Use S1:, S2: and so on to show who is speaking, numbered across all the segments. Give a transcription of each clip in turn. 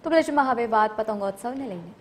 S1: તો પ્રદેશમાં હવે વાત પતંગોત્સવને લઈને।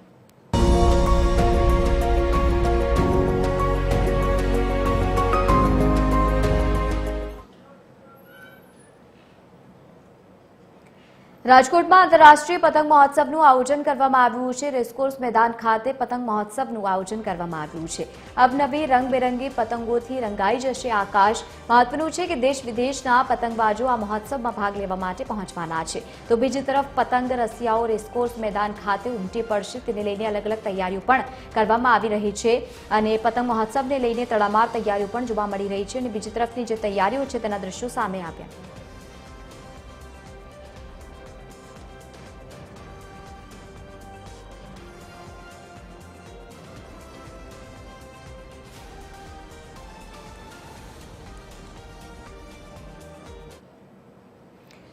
S1: રાજકોટમાં આંતરરાષ્ટ્રીય પતંગ મહોત્સવનું આયોજન કરવામાં આવ્યું છે। રેસકોર્સ મેદાન ખાતે પતંગ મહોત્સવનું આયોજન કરવામાં આવ્યું છે। અવનવી રંગબેરંગી પતંગોથી રંગાઈ જશે આકાશ। મહત્વનું છે કે દેશ વિદેશના પતંગબાજો આ મહોત્સવમાં ભાગ લેવા માટે પહોંચવાના છે। તો બીજી તરફ પતંગ રસિયાઓ રેસકોર્સ મેદાન ખાતે ઉમટી પડશે, તેને લઈને અલગ અલગ તૈયારીઓ પણ કરવામાં આવી રહી છે અને પતંગ મહોત્સવને લઈને તડામાર તૈયારીઓ પણ જોવા મળી રહી છે અને બીજી તરફની જે તૈયારીઓ છે તેના દ્રશ્યો સામે આવ્યા।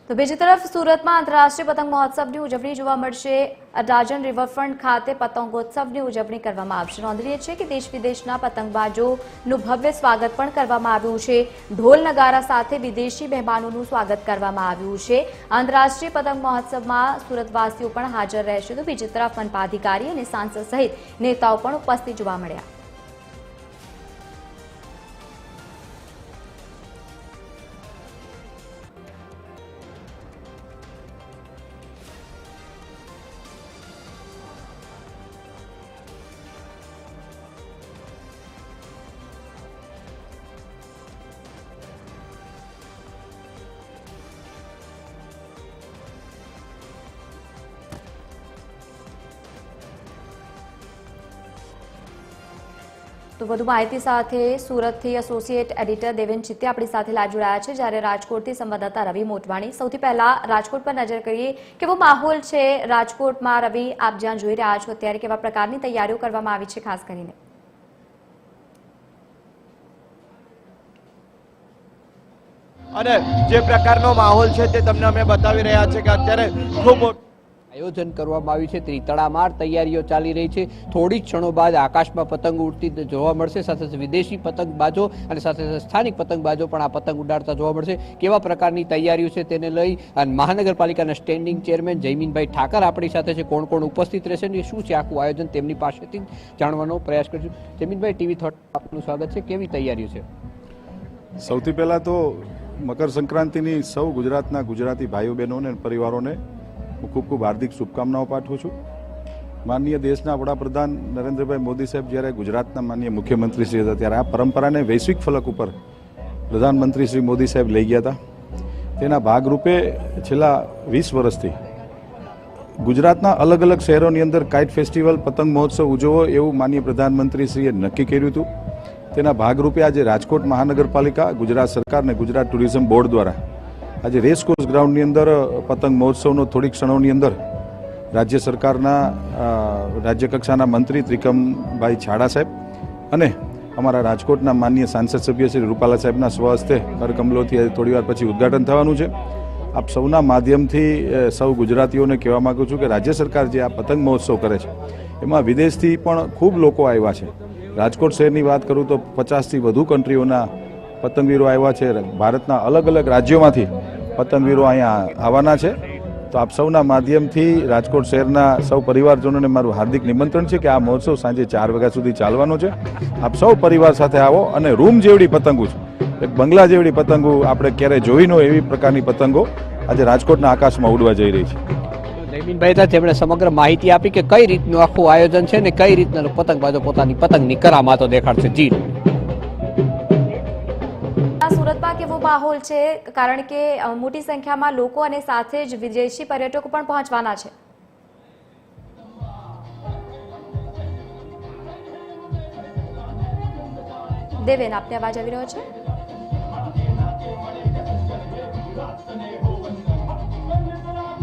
S1: તો બીજી તરફ સુરતમાં આંતરરાષ્ટ્રીય પતંગ મહોત્સવની ઉજવણી જોવા મળશે। અડાજણ રિવરફ્રન્ટ ખાતે પતંગોત્સવની ઉજવણી કરવામાં આવશે। નોંધનીય છે કે દેશ વિદેશના પતંગબાજોનું ભવ્ય સ્વાગત પણ કરવામાં આવ્યું છે। ઢોલ નગારા સાથે વિદેશી મહેમાનોનું સ્વાગત કરવામાં આવ્યું છે। આંતરરાષ્ટ્રીય પતંગ મહોત્સવમાં સુરતવાસીઓ પણ હાજર રહેશે। તો બીજી તરફ મનપા અધિકારી અને સાંસદ સહિત નેતાઓ પણ ઉપસ્થિત જોવા મળ્યા। તો વધુ માહિતી સાથે સુરતથી એસોસિએટ એડિટર દેવેન ચિત્તે આપણી સાથે લાઈવ જોડાયા છે, જ્યારે રાજકોટથી સંવાદદાતા રવિ મોટવાણી। સૌથી પહેલા રાજકોટ પર નજર કરીએ, કેવો માહોલ છે રાજકોટમાં? રવિ, આપ જ્યાં જોઈ રહ્યા છો અત્યારે કેવા પ્રકારની તૈયારીઓ કરવામાં આવી છે ખાસ કરીને?
S2: અને જે પ્રકારનો માહોલ છે તે તમને અમે બતાવી રહ્યા છે કે અત્યારે ખૂબ
S3: આયોજન કરવામાં આવ્યું છે। તડામાર તૈયારીઓ ચાલી રહી છે। થોડી ક્ષણો બાદ આકાશમાં પતંગ ઉડતી જોવા મળશે। સાથે સાથે વિદેશી પતંગબાજો અને સાથે સાથે સ્થાનિક પતંગબાજો પણ આ પતંગ ઉડાડતા જોવા મળશે। કેવા પ્રકારની તૈયારીઓ છે તેને લઈ અને મહાનગરપાલિકાના સ્ટેન્ડિંગ ચેરમેન જયમીનભાઈ ઠાકર આપણી સાથે છે। કોણ કોણ ઉપસ્થિત રહેશે અને શું છે આખું આયોજન તેમની પાસેથી જાણવાનો પ્રયાસ કરશું। જયમીનભાઈ, ટીવી થોટ આપનું સ્વાગત છે। કેવી તૈયારીઓ છે?
S4: સૌથી પહેલા તો મકર સંક્રાંતિની સૌ ગુજરાતના ગુજરાતી ભાઈઓ બહેનોને અને પરિવારોને હું ખૂબ ખૂબ હાર્દિક શુભકામનાઓ પાઠવું છું। માનનીય દેશના વડાપ્રધાન નરેન્દ્રભાઈ મોદી સાહેબ જ્યારે ગુજરાતના માનનીય મુખ્યમંત્રી શ્રી હતા ત્યારે આ પરંપરાને વૈશ્વિક ફલક ઉપર પ્રધાનમંત્રી શ્રી મોદી સાહેબ લઈ ગયા હતા। તેના ભાગરૂપે છેલ્લા 20 વર્ષથી ગુજરાતના અલગ અલગ શહેરોની અંદર કાઇટ ફેસ્ટિવલ પતંગ મહોત્સવ ઉજવવો એવું માનનીય પ્રધાનમંત્રી શ્રીએ નક્કી કર્યું હતું। તેના ભાગરૂપે આજે રાજકોટ મહાનગરપાલિકા, ગુજરાત સરકાર અને ગુજરાત ટુરિઝમ બોર્ડ દ્વારા આજે રેસકોર્સ ગ્રાઉન્ડની અંદર પતંગ મહોત્સવનો થોડી ક્ષણોની અંદર રાજ્ય સરકારના રાજ્ય કક્ષાના મંત્રી ત્રિકમભાઈ છાડા સાહેબ અને અમારા રાજકોટના માનનીય સાંસદ સભ્ય શ્રી રૂપાલા સાહેબના સ્વહસ્તે કરકમલોથી થોડી વાર પછી ઉદ્ઘાટન થવાનું છે। આપ સૌના માધ્યમથી સૌ ગુજરાતીઓને કહેવા માગું છું કે રાજ્ય સરકાર જે આ પતંગ મહોત્સવ કરે છે એમાં વિદેશથી પણ ખૂબ લોકો આવ્યા છે। રાજકોટ શહેરની વાત કરું તો 50થી વધુ કન્ટ્રીઓના પતંગવીરો આવ્યા છે। ભારતના અલગ અલગ રાજ્યોમાંથી પતંગવીરો અહીંયા આવવાના છે। તો આપ સૌના માધ્યમથી રાજકોટ શહેરના સૌ પરિવારજનોને મારું હાર્દિક નિમંત્રણ છે કે આ મહોત્સવ સાંજે 4 વાગ્યા સુધી ચાલવાનો છે। આપ સૌ પરિવાર સાથે આવો અને રૂમ જેવડી પતંગો છે, એક બંગલા જેવડી પતંગો આપણે ક્યારેય જોઈ ન હોય એવી પ્રકારની પતંગો આજે રાજકોટના આકાશમાં ઉડવા જઈ રહી છે।
S3: જયમીનભાઈ, તેમણે સમગ્ર માહિતી આપી કે કઈ રીતનું આખું આયોજન છે ને કઈ રીતના પતંગબાજો પોતાની પતંગની કરામાતો દેખાડશે। જી,
S1: સુરતમાં કેવો માહોલ છે? કારણ કે મોટી સંખ્યામાં લોકો અને સાથે જ વિદેશી પર્યટકો પણ પહોંચવાના છે। દેવેન, આપને અવાજ આવી રહ્યો છે?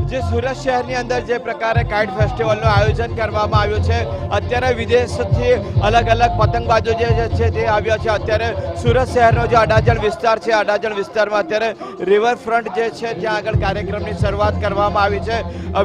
S2: જે સુરત શહેરની અંદર જે પ્રકારે કાઇટ ફેસ્ટિવલનું આયોજન કરવામાં આવ્યું છે, અત્યારે વિદેશથી અલગ અલગ પતંગબાજો જે છે તે આવ્યા છે। અત્યારે સુરત શહેરનો જે અડાજણ વિસ્તાર છે, અડાજણ વિસ્તારમાં અત્યારે રિવરફ્રન્ટ જે છે ત્યાં આગળ કાર્યક્રમની શરૂઆત કરવામાં આવી છે।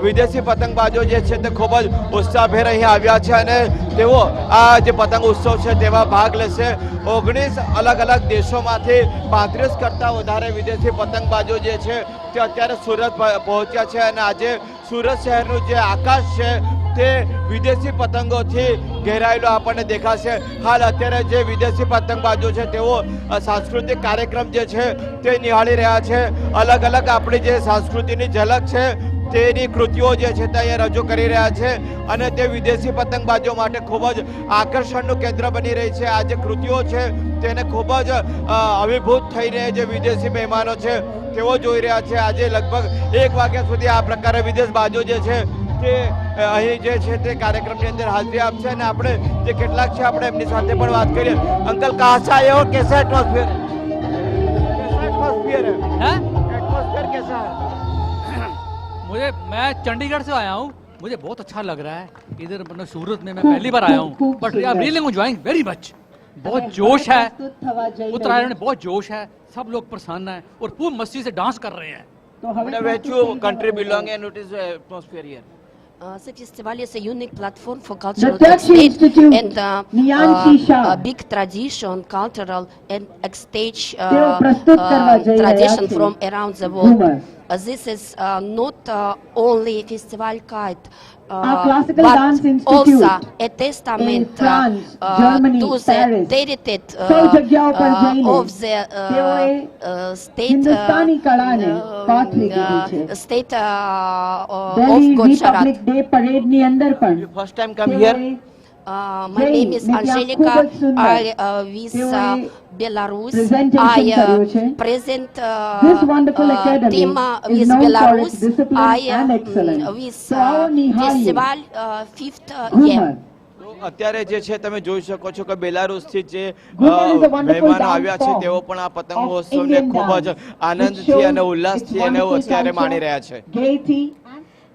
S2: વિદેશી પતંગબાજો જે છે તે ખૂબ જ ઉત્સાહભેર અહીંયા આવ્યા છે અને તેઓ આ જે પતંગ ઉત્સવ છે તેમાં ભાગ લેશે। 19 અલગ અલગ દેશોમાંથી 35 કરતાં વધારે વિદેશી પતંગબાજો જે છે તે અત્યારે સુરત પહોંચ્યા છે અને આજે સુરત શહેરનું જે આકાશ છે તે વિદેશી પતંગોથી ઘેરાયેલો આપણને દેખાશે. હાલ અત્યારે જે વિદેશી પતંગબાજો છે તેઓ સાંસ્કૃતિક કાર્યક્રમ જે છે તે નિહાળી રહ્યા છે. અલગ અલગ આપણી જે સંસ્કૃતિની ઝલક છે તેની કૃતિઓ જે છે તે અહીંયા રજૂ કરી રહ્યા છે અને તે વિદેશી પતંગબાજો માટે ખૂબ જ આકર્ષણનું કેન્દ્ર બની રહી છે. આ જે કૃતિઓ છે તેને ખૂબ જ અભિભૂત થઈને જે વિદેશી મહેમાનો છે તેઓ જોઈ રહ્યા છે. આજે લગભગ 1 વાગ્યા સુધી આ પ્રકારે વિદેશ બાજો જે છે તે અહીં જે છે તે કાર્યક્રમની અંદર હાજરી આપશે અને આપણે જે કેટલાક છે આપણે એમની સાથે પણ વાત કરીએ. અંકલ કહાં સે આયે હો, कैसा एटमॉस्फेयर है? एटमॉस्फेयर कैसा है?
S5: मैं चंडीगढ़ से आया हूँ. मुझे बहुत अच्छा लग रहा है इधर. मतलब सूरत में मैं पहली बार आया हूँ but I am really enjoying very much. बहुत जोश है उत्तरायण में, बहुत जोश है. सब लोग प्रसन्न हैं और खूब मस्ती से डांस कर रहे हैं.
S2: Which country belong and what is the atmosphere here?
S6: The festival is a unique platform for cultural
S7: Dutch
S6: exchange
S7: Institute,
S6: and
S7: Nyanchi Shah.
S6: a big tradition, cultural and exchange
S7: તેઓ પ્રસ્તુત કરવા જઈ રહ્યા
S6: tradition
S7: છે.
S6: from around the world.
S7: Ghoomar.
S6: This is not only festival kite,
S7: આ classical
S6: but
S7: dance institute
S6: also a testament
S7: in France, Germany,
S6: to
S7: Paris.
S6: the heritage
S7: સૌ જગ્યાઓ પર જઈને
S6: of the
S7: તેઓએ
S6: state
S7: હિન્દુસ્તાની કળાને પાથરી દીધી છે.
S6: state of
S7: Delhi
S6: Gujarat.
S7: Republic day પરેડની અંદર પણ
S2: First time come here?
S7: તેઓએ
S6: My name is
S7: જઈને ત્યાં
S6: Angelica.
S7: ખૂબ જ સુંદર
S6: I with
S7: તેઓએ
S6: Belarus.
S7: presentation
S6: I
S7: કર્યો છે.
S6: present
S7: This wonderful academy
S6: team
S7: is
S6: with
S7: known for
S6: Belarus.
S7: its discipline
S6: I
S7: and excellence.
S6: with
S7: તો આવો નિહાળીએ
S6: festival 5th year.
S7: ઘુમર.
S2: તો અત્યારે જે છે તમે જોઈ શકો છો કે બેલારુસથી જે
S7: ઘુમર is a wonderful
S2: મહેમાનો
S7: dance
S2: આવ્યા છે
S7: form
S2: તેઓ પણ આ પતંગ
S7: of
S2: મહોત્સવને
S7: Indian
S2: ખૂબ જ
S7: dance, which
S2: આનંદથી
S7: shows
S2: અને
S7: its
S2: ઉલ્લાસથી એને
S7: wonderful
S2: અત્યારે
S7: culture,
S2: માણી રહ્યા છે.
S7: gaiety.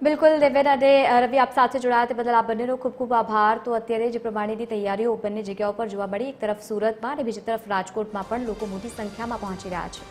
S1: બિલકુલ દેવેન અને રવિ, આપ સાથે જોડાયા તે બદલ આપ બંનેનો ખૂબ ખૂબ આભાર. તો અત્યારે જે પ્રમાણેની તૈયારીઓ બંને જગ્યાઓ પર જોવા મળી, એક તરફ સુરતમાં અને બીજી તરફ રાજકોટમાં પણ લોકો મોટી સંખ્યામાં પહોંચી રહ્યા છે.